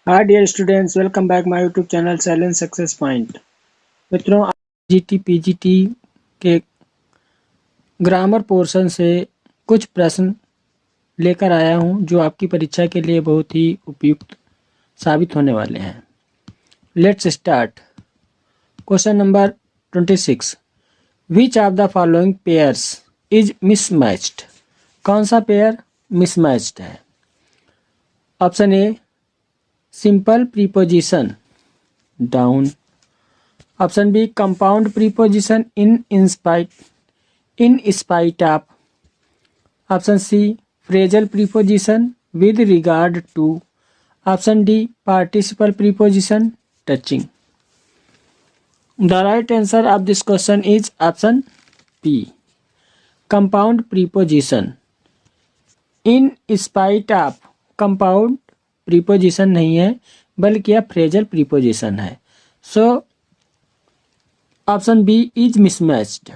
Hi dear students, welcome back my YouTube channel Silent Success Point। मित्रों, आज GT PGT के grammar portion से कुछ प्रश्न लेकर आया हूं जो आपकी परीक्षा के लिए बहुत ही उपयुक्त साबित होने वाले हैं। Let's start. Question number 26। Which of the following pairs is mismatched? कौन सा पेयर मिसमैच्ड है? Option A simple preposition down, option B compound preposition in spite of, option C phrasal preposition with regard to, option D participle preposition touching. The right answer of this question is option B compound preposition in spite of. Compound preposition नहीं है बल्कि यह phrasal preposition है। So option B is mismatched.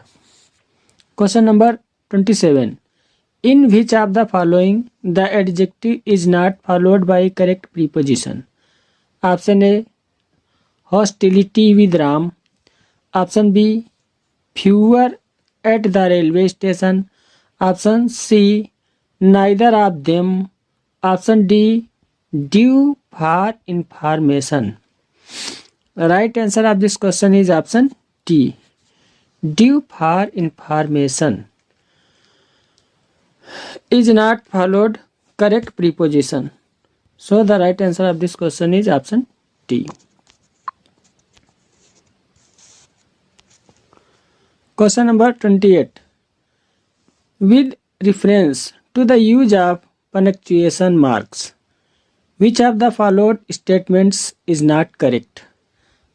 Question number 27। In which of the following the adjective is not followed by correct preposition? Option A hostility with Ram, option B fewer at the railway station, option C neither of them, option D due for information. Right answer of this question is option D due for information is not followed correct preposition. So the right answer of this question is option D. Question number 28. With reference to the use of punctuation marks, which of the followed statements is not correct?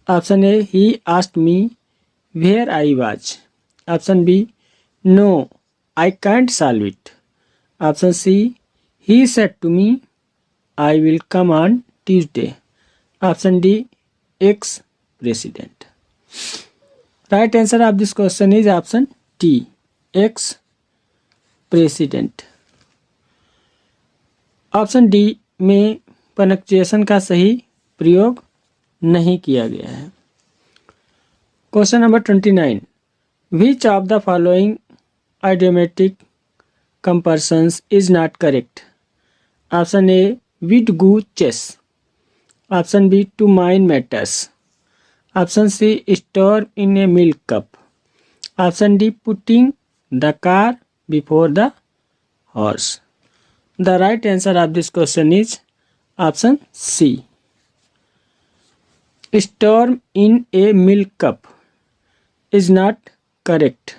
Option A, he asked me where I was. Option B, no, I can't solve it. Option C, he said to me, I will come on Tuesday. Option D, ex-president. Right answer of this question is option D, ex-president. Option D में punctuation का सही प्रयोग नहीं किया गया है। Question number 29। Which of the following idiomatic comparisons is not correct? Option A, with go chess, option B, to mine matters, option C, storm in a milk cup, option D, putting the car before the horse. The right answer of this question is option C, storm in a milk cup is not correct.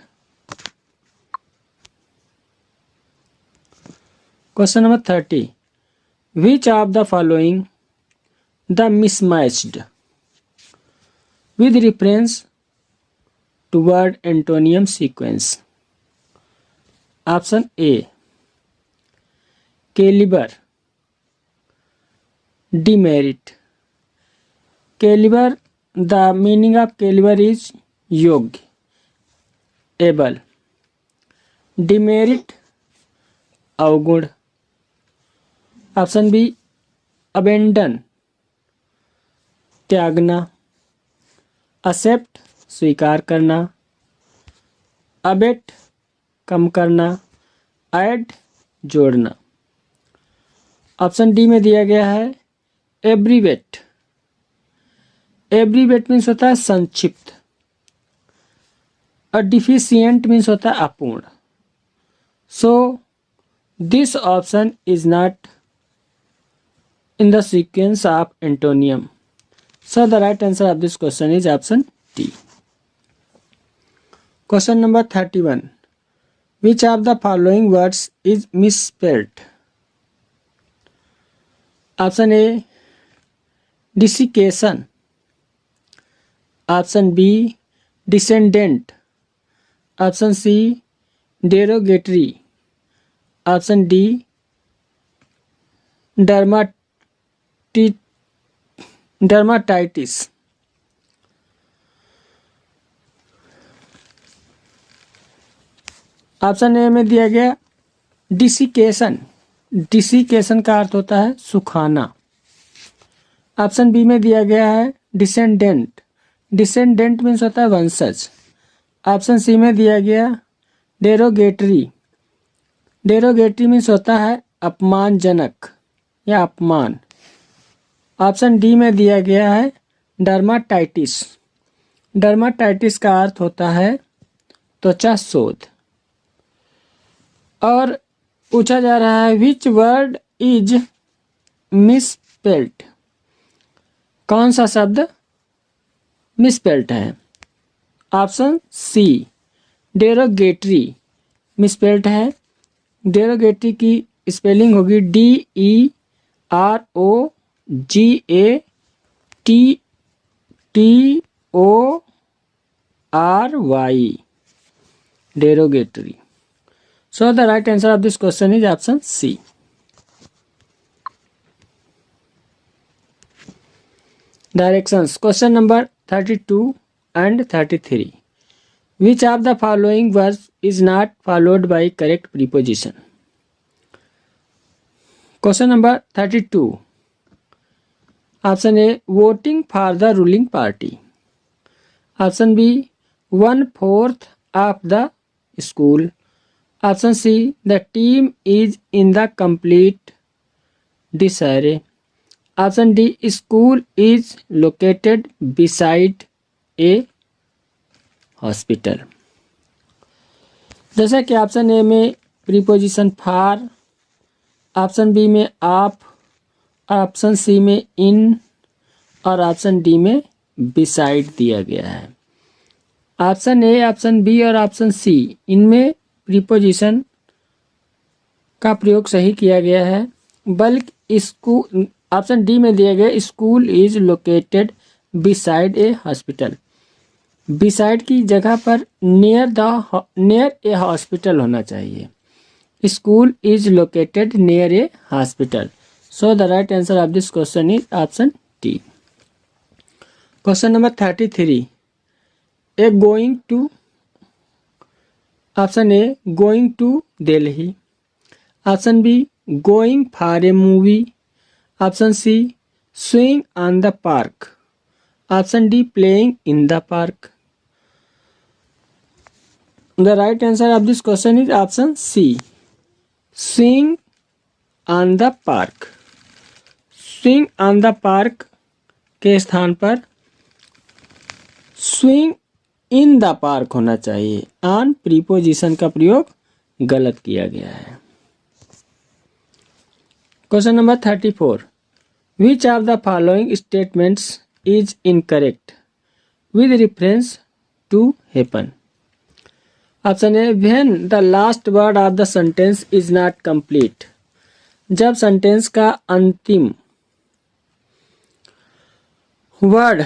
Question number 30. Which of the following the mismatched with reference to word antonyms sequence? Option A, caliber, demerit. Caliber, the meaning of caliber is योग्य, able. demerit, अवगुण। Option B abandon, त्यागना, accept, स्वीकार करना, abate, कम करना, add, जोड़ना। Option D में दिया गया है एब्रीवेट। एब्रीवेट मीन्स होता है संक्षिप्त और डिफिशियंट मीन्स होता है अपूर्ण। So this option is not in the sequence of antonyms. So the right answer of this question is option D. Question number 31. Which of the following words is misspelled? Option A, desiccation, option B, descendant, option C, derogatory, option D, dermatitis. Option A में दिया गया डिसिकेशन। डिसिकेशन का अर्थ होता है सुखाना। Option B में दिया गया है डिसेंडेंट, डिसेंडेंट मीन्स होता है वंशज। ऑप्शन सी में दिया गया डेरोगेटरी, डेरोगेटरी मीन्स होता है अपमानजनक या अपमान। ऑप्शन डी में दिया गया है डर्माटाइटिस, डर्माटाइटिस का अर्थ होता है त्वचा शोथ। और पूछा जा रहा है विच वर्ड इज मिसस्पेल्ड, कौन सा शब्द मिसस्पेल्ड है। ऑप्शन सी डेरोगेटरी मिसस्पेल्ड है। डेरोगेटरी की स्पेलिंग होगी DEROGATTORY, derogatory. So the right answer of this question is option C. Directions. Question number 32 and 33. Which of the following verbs is not followed by correct preposition? Question number 32. Option A, voting for the ruling party. Option B, 1/4 of the school. Option C, the team is in the complete disarray. Option D, school is located beside a hospital. जैसा कि option A में preposition for, option B में आप, option C में इन और option D में beside दिया गया है। ऑप्शन ए, ऑप्शन बी और ऑप्शन सी इनमें प्रीपोजिशन का प्रयोग सही किया गया है, बल्कि स्कूल, ऑप्शन डी में दिया गया school is located beside a hospital, beside की जगह पर नियर ए हॉस्पिटल होना चाहिए। School is located near a hospital. So the right answer of this question is option D. Question number 33, a going to, option A going to Delhi, option B going for a movie, option C swing on the park, option D playing in the park. The right answer of this question is option C, swing on the park. Swing on the park के स्थान पर swing in the park होना चाहिए। on preposition का प्रयोग गलत किया गया है। Question number 34, which of the following statements is incorrect with reference to happen? Option A, when the last word of the sentence is not complete, जब sentence का अंतिम word,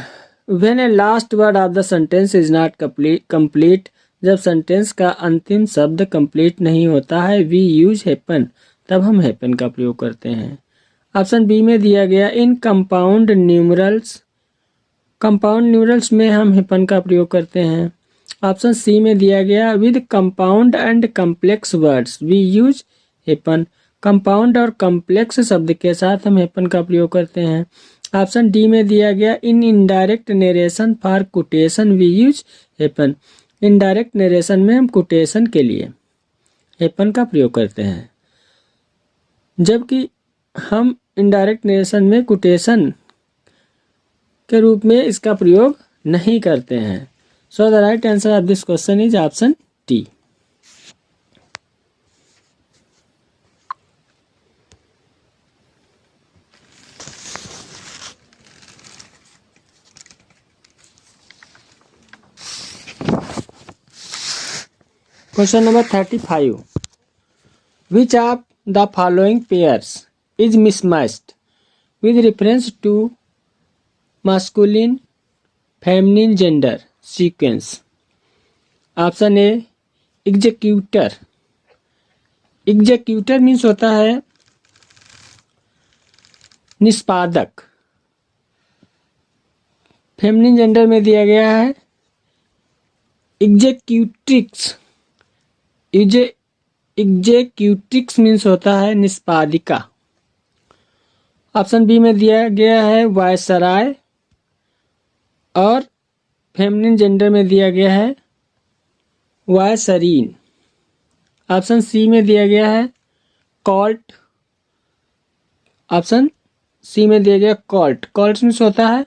when A last word of the sentence is not complete, जब sentence का अंतिम शब्द complete नहीं होता है, वी यूज हैपन, तब हम हैपन का प्रयोग करते हैं। ऑप्शन बी में दिया गया इन कंपाउंड न्यूमरल्स, कंपाउंड न्यूमरल्स में हम हैपन का प्रयोग करते हैं। ऑप्शन सी में दिया गया with compound and complex words we use happen, compound और कम्प्लेक्स शब्द के साथ हम हैपन का प्रयोग करते हैं। ऑप्शन डी में दिया गया in indirect narration for quotation we use happen, indirect narration में हम कोटेशन के लिए हैपन का प्रयोग करते हैं, जबकि हम इनडायरेक्ट नरेशन में कोटेशन के रूप में इसका प्रयोग नहीं करते हैं। So the right answer of this question is option D. Question number 35. Which of the following pairs is mismatched with reference to masculine, feminine gender sequence? Option A, executor, executor means होता है निष्पादक। Feminine gender में दिया गया है एग्जीक्यूट्रिक्स, एग्जीक्यूट्रिक्स means होता है निष्पादिका। Option B में दिया गया है वायसराय, और फेमिनिन जेंडर में दिया गया है वायसरीन। ऑप्शन सी में दिया गया है कॉल्ट। ऑप्शन सी में दिया गया कॉल्ट। कॉल्ट मीन्स होता है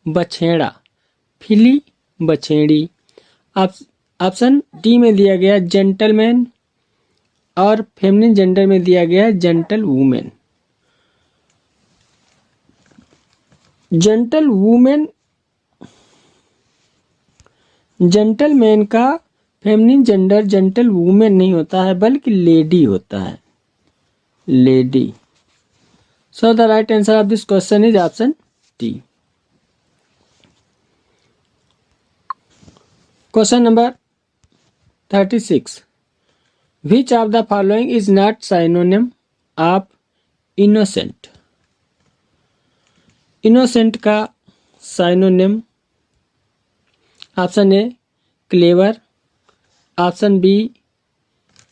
बछेड़ा, फिली बछेड़ी। ऑप्शन डी में दिया गया जेंटलमैन, और फेमिनिन जेंडर में दिया गया है gentle women. Gentle women, gentleman का फेमिनिन जेंडर जेंटल वुमेन नहीं होता है बल्कि लेडी होता है, lady. So the right answer of this question is option D. Question number 36, which of the following is not synonym of innocent. Innocent का synonym option A clever, option B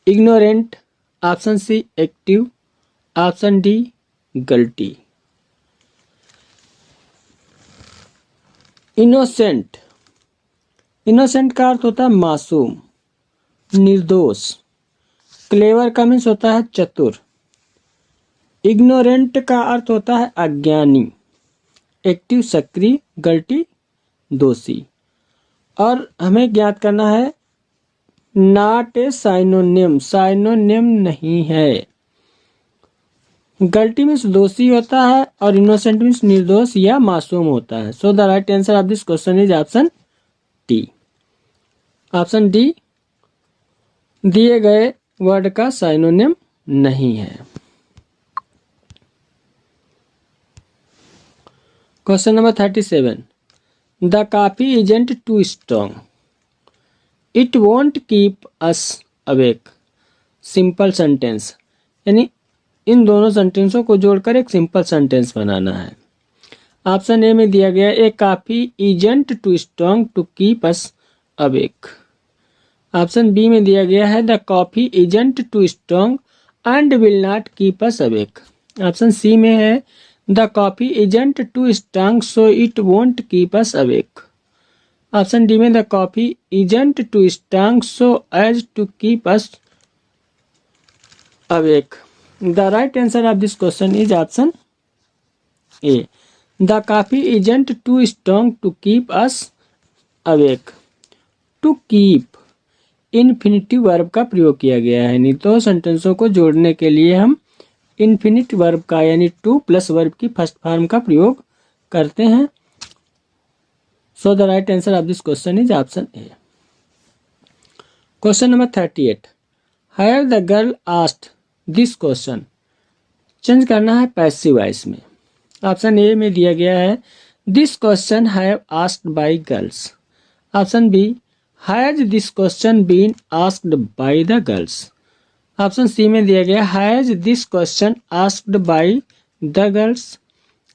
ignorant, option C active, option D गलती। Innocent, innocent का अर्थ होता है मासूम, निर्दोष। Clever का means होता है चतुर। इग्नोरेंट का अर्थ होता है अज्ञानी। एक्टिव सक्रिय, गलती दोषी। और हमें ज्ञात करना है नॉट ए साइनोनिम, साइनोनिम नहीं है। गलती मीन्स दोषी होता है और इनोसेंट मीन्स निर्दोष या मासूम होता है। So the right answer of this question is option D. Option D दिए गए वर्ड का साइनोनिम नहीं है। Question number 37, the coffee isn't too strong, it won't keep us awake. Simple sentence, यानी इन दोनों सेंटेंसों को जोड़कर एक सिंपल सेंटेंस बनाना है। ऑप्शन ए में दिया गया a coffee isn't too strong to keep us awake. Option B में दिया गया है the coffee isn't too strong and will not keep us awake. Option C में है the coffee isn't too strong so it won't keep us awake. Option D में the coffee isn't too strong so as to keep us awake. The right answer of this question is option A, the coffee isn't too strong to keep us awake. To keep infinitive verb का प्रयोग किया गया है, नहीं तो सेंटेंसों को जोड़ने के लिए हम इन्फिनिट वर्ब का यानी टू प्लस वर्ब की फर्स्ट फॉर्म का प्रयोग करते हैं। So the right answer of this question is option A. Question number 38, have the girl asked this question. Change करना है पैसिव वॉइस में। ऑप्शन ए में दिया गया है this question have asked by girls. Option B has this question been asked by the girls. Option C में दिया गया has this question asked by the girls.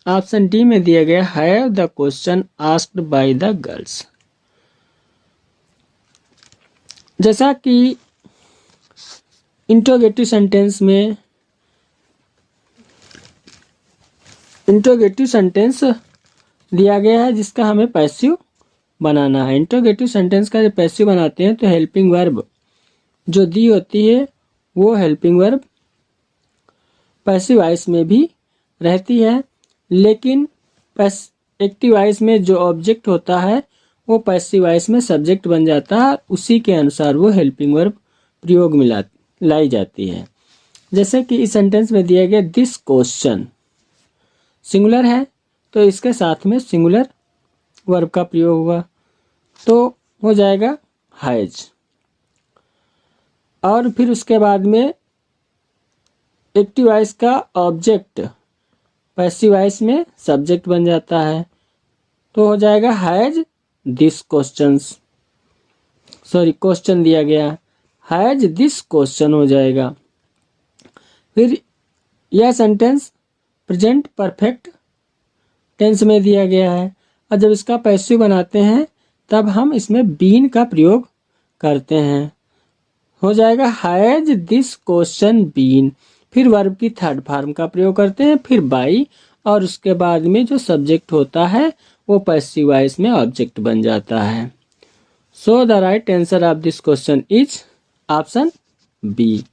Option D में दिया गया have the question asked by the girls. जैसा कि interrogative sentence में interrogative sentence दिया गया है जिसका हमें पैसिव बनाना है। इंट्रोगेटिव सेंटेंस का जब पैसिव बनाते हैं तो हेल्पिंग वर्ब जो दी होती है वो हेल्पिंग वर्ब पैसिव वॉइस में भी रहती है, लेकिन एक्टिव वॉइस में जो ऑब्जेक्ट होता है वो पैसिव वॉइस में सब्जेक्ट बन जाता है, उसी के अनुसार वो हेल्पिंग वर्ब प्रयोग में लाई जाती है। जैसे कि इस सेंटेंस में दिया गया दिस क्वेश्चन सिंगुलर है तो इसके साथ में सिंगुलर वर्ब का प्रयोग हुआ तो हो जाएगा हैज। और फिर उसके बाद में एक्टिव वॉइस का ऑब्जेक्ट पैसिव वॉइस में सब्जेक्ट बन जाता है तो हो जाएगा has this questions. Sorry question दिया गया हैज दिस क्वेश्चन हो जाएगा। फिर यह सेंटेंस प्रेजेंट परफेक्ट टेंस में दिया गया है और जब इसका पैसिव बनाते हैं तब हम इसमें बीन का प्रयोग करते हैं। हो जाएगा हैज दिस क्वेश्चन बीन। फिर वर्ब की थर्ड फॉर्म का प्रयोग करते हैं, फिर बाई, और उसके बाद में जो सब्जेक्ट होता है वो पैसिव वॉइस में ऑब्जेक्ट बन जाता है। So the right answer of this question is option B.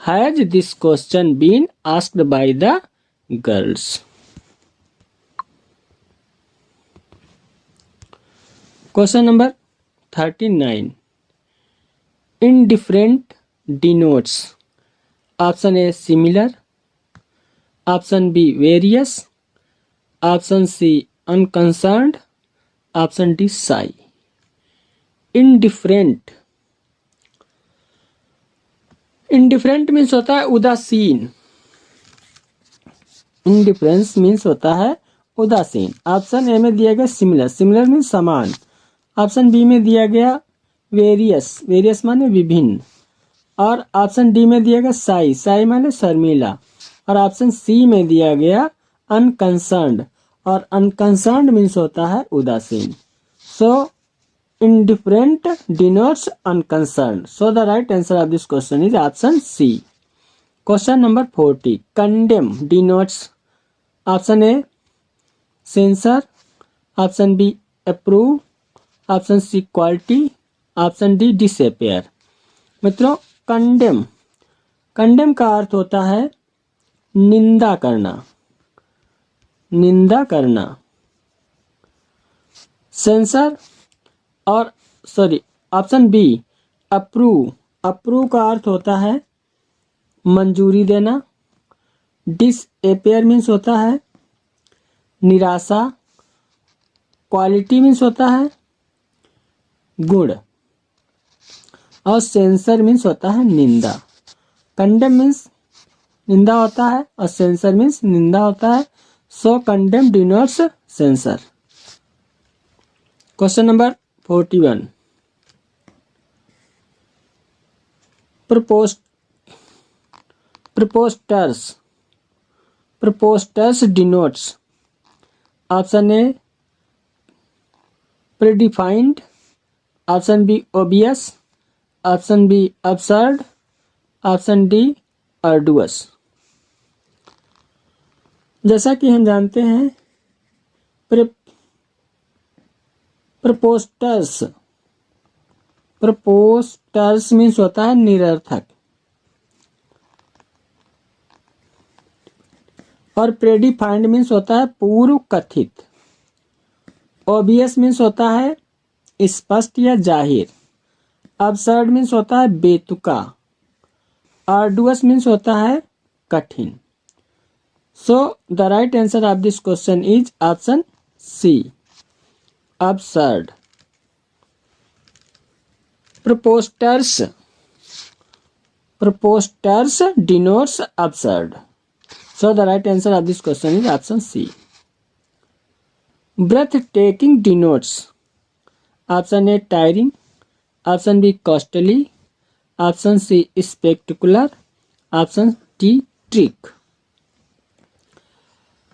Has this question been asked by the girls. Question number 39। Indifferent denotes option A similar, option B various, option C unconcerned, option D shy। Indifferent, indifferent means होता है उदासीन। Indifference means होता है उदासीन। Option A में दिया गया similar, similar means समान। ऑप्शन बी में दिया गया वेरियस, वेरियस माने विभिन्न, और ऑप्शन डी में दिया गया साई, साई माने शर्मिला, और ऑप्शन सी में दिया गया अनकंसर्न्ड, और अनकंसर्न्ड मीन्स होता है उदासीन। So indifferent denotes unconcerned. So the right answer of this question is option C. Question number 40। Condemn denotes option A censor, option B approve, option C quality, option D disappear. मित्रों, condemn, condemn का अर्थ होता है निंदा करना, निंदा करना। Sensor और ऑप्शन बी अप्रूव, अप्रूव का अर्थ होता है मंजूरी देना। डिसअपियर मीन्स होता है निराशा। क्वालिटी मीन्स होता है गुण, और सेंसर मीन्स होता है निंदा। कंडेम मीन्स निंदा होता है और सेंसर मीन्स निंदा होता है। So condemn denotes censor. Question number 41। Preposterous, preposterous denotes option A predefined, option B obvious, option B absurd, option D arduous। जैसा कि हम जानते हैं प्रपोस्टर्स, प्रपोस्टर्स मीन्स होता है निरर्थक, और प्रेडिफाइंड मीन्स होता है पूर्व कथित। ओबियस मीन्स होता है स्पष्ट या जाहिर। absurd मीन्स होता है बेतुका। arduous मीन्स होता है कठिन। So the right answer of this question is option C, absurd। Preposterous, preposterous denotes absurd। So the right answer of this question is option C. breathtaking denotes option A tiring, option B costly, option C spectacular, option D trick.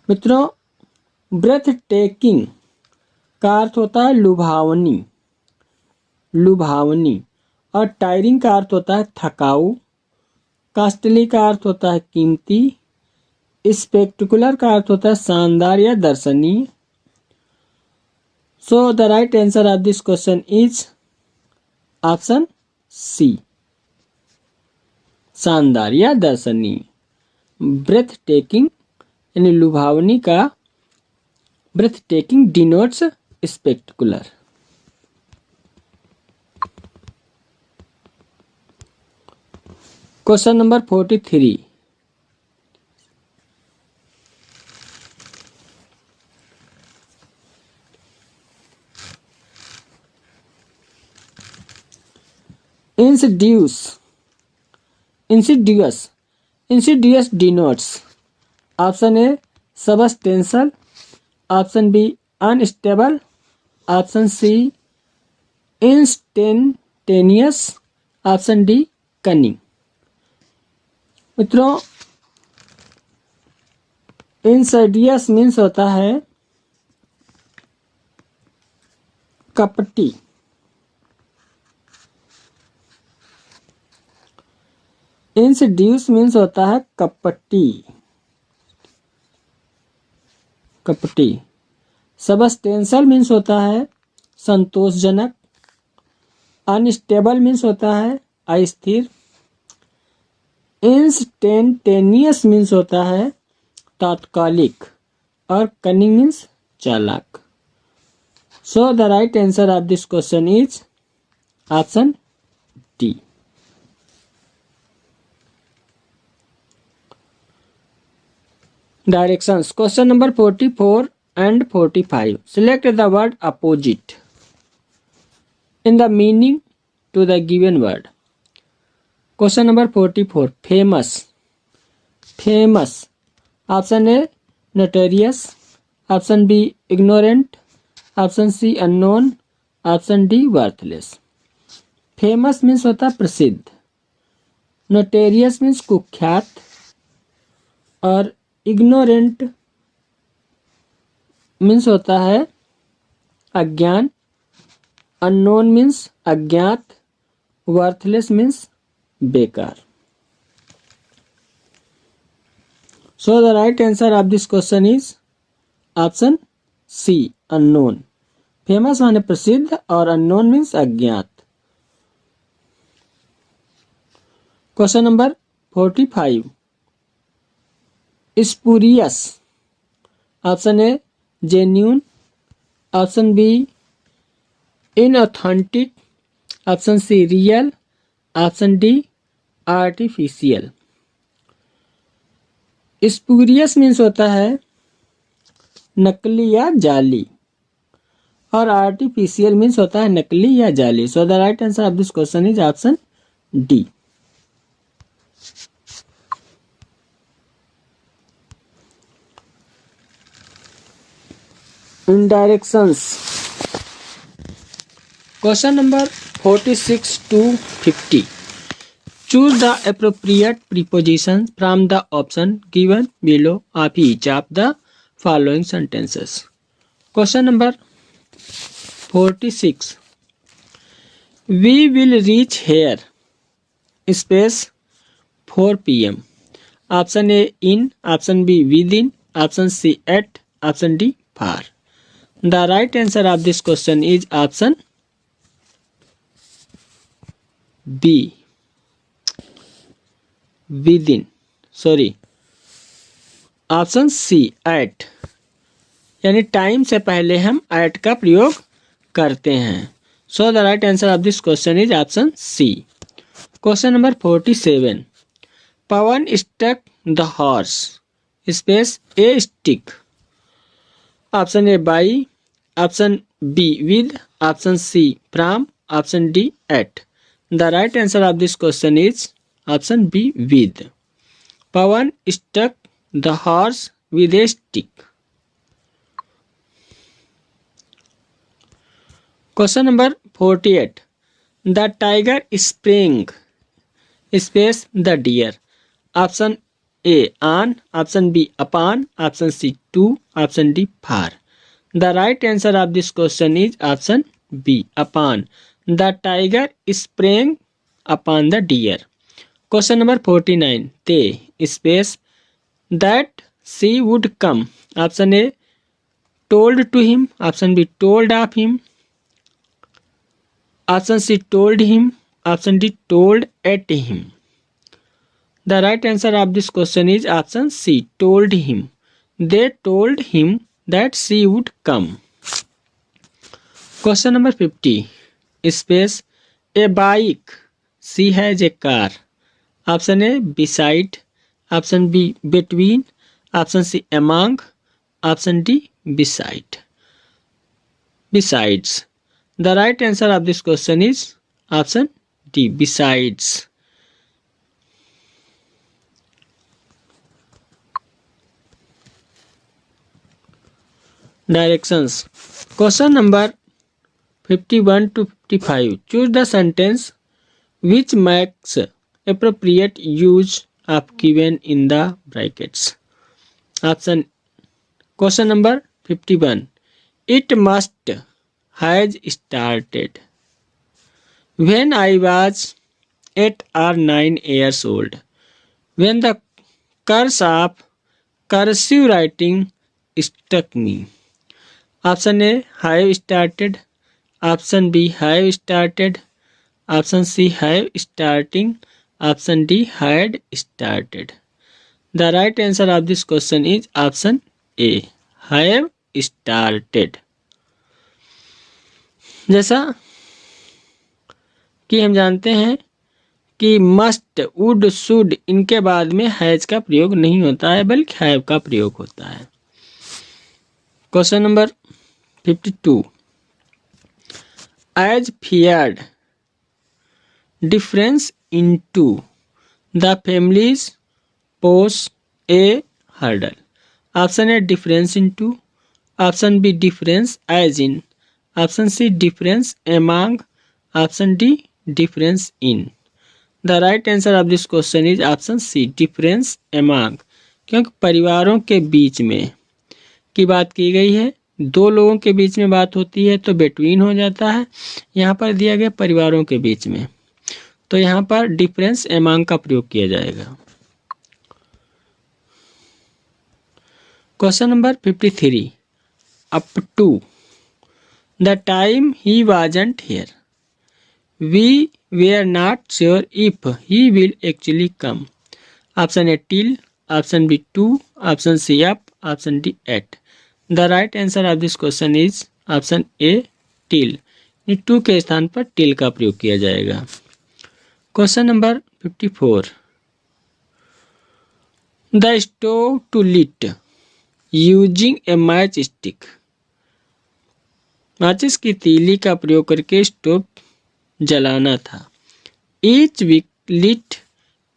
मित्रों, breathtaking का अर्थ होता है लुभावनी, लुभावनी, और tiring का अर्थ होता है थकाऊ, कॉस्टली का अर्थ होता है कीमती, स्पेक्टिकुलर का अर्थ होता है शानदार या दर्शनीय। So the right answer of this question is option C, शानदार या दर्शनीय। ब्रेथ टेकिंग यानी लुभावनी का breathtaking denotes spectacular. Question number 43। Insidious, insidious, insidious denotes option A substantial, option B unstable, option C instantaneous, option D cunning. मित्रों, insidious means होता है कपटी, इंसड्यूस मीन्स होता है कपटी, कपटी। सबस्टेंशियल मीन्स होता है संतोषजनक। अनस्टेबल मीन्स होता है अस्थिर। इंस्टेंटेनियस मीन्स होता है तात्कालिक। और कनिंग मीन्स चालाक। सो the right answer of this question is option D. Directions. Question number 44 and 45. Select the word opposite in the meaning to the given word. Question number 44. Famous. Famous. Option A notorious. Option B ignorant. Option C unknown. Option D worthless. Famous means होता है प्रसिद्ध। Notorious means कुख्यात। और ignorant means होता है अज्ञान। Unknown means अज्ञात। Worthless means बेकार। So the right answer of this question is option C unknown. Famous माने प्रसिद्ध और अननोन मीन्स अज्ञात। Question number 45। Spurious. Option A genuine. Option B inauthentic. Option C real. Option D artificial. Spurious means होता है नकली या जाली। और आर्टिफिशियल मीन्स होता है नकली या जाली। सो the right answer of this question is option D. In directions. Question number 46 to 50. Choose the appropriate prepositions from the option given below of each of the following sentences. Question number 46. We will reach here space 4 p.m. Option A in, option B within, option C at, option D far. The right answer of this question is option B within. Sorry, option C at, यानी time से पहले हम at का प्रयोग करते हैं। So the right answer of this question is option C. Question number 47। Pawan stuck the horse space a stick. Option A by, option B with, option C from, option D at. The right answer of this question is option B with. Pawan stuck the horse with a stick. Question number 48। The tiger spring space the deer. Option A on, option B upon, option C to, option D far. The right answer of this question is option B upon. The tiger sprang upon the deer. Question number 49. They space that she would come. Option A told to him. Option B told of him. Option C told him. Option D told at him. The right answer of this question is option C told him. They told him that she would come. Question number 50. Space a bike, C has a car. Option A beside, option B between, option C among, option D beside. Besides. The right answer of this question is option D besides. Directions. Question number 51 to 55. Choose the sentence which makes appropriate use of given in the brackets. Question number 51. It must has started when I was 8 or 9 years old. When the curse of cursive writing struck me. Option A, have started. Option B, have started. Option C, have starting. Option D, had started. The right answer of this question is option A, have started. जैसा कि हम जानते हैं कि must, would, should इनके बाद में has का प्रयोग नहीं होता है बल्कि हैव का प्रयोग होता है। Question number 52, as feared difference into the families pose a hurdle. Option A difference into, option B difference as in, option C difference among, option D difference in. The right answer of this question is option C difference among, क्योंकि परिवारों के बीच में की बात की गई है। दो लोगों के बीच में बात होती है तो बिटवीन हो जाता है, यहाँ पर दिया गया परिवारों के बीच में, तो यहाँ पर डिफरेंस एमंग का प्रयोग किया जाएगा। Question number 53, up to the time he wasn't here we were not sure if he will actually come. Option A till, option B to, option C up, option D at. The right answer of this question is option A till. To के स्थान पर till का प्रयोग किया जाएगा। Question number 54, the stove to lit using a matchstick. माचिस की तीली का प्रयोग करके स्टोव जलाना था। ईच विक लिट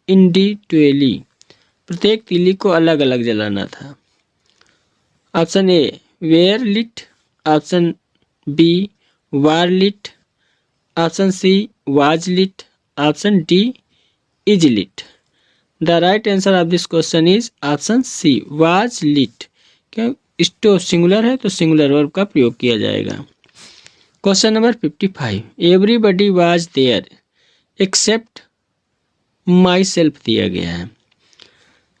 इंडिविजुअली, प्रत्येक तीली को अलग अलग जलाना था। Option A were lit, option B war lit, option C was lit, option D is lit. The right answer of this question is option C was lit, क्यों stove singular है तो सिंगुलर वर्ब का प्रयोग किया जाएगा। Question number 55, everybody was there except myself दिया गया है।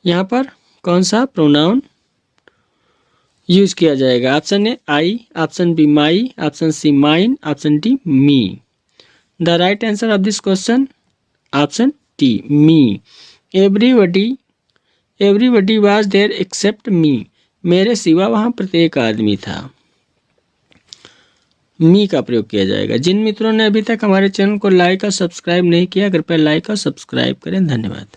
यहाँ पर कौन सा प्रोनाउन यूज किया जाएगा? Option A I, option B my, option C mine, option D me. The right answer of this question option D me. Everybody was there except me, मेरे सिवा वहाँ प्रत्येक आदमी था। मी का प्रयोग किया जाएगा। जिन मित्रों ने अभी तक हमारे चैनल को लाइक और सब्सक्राइब नहीं किया, कृपया लाइक और सब्सक्राइब करें। धन्यवाद।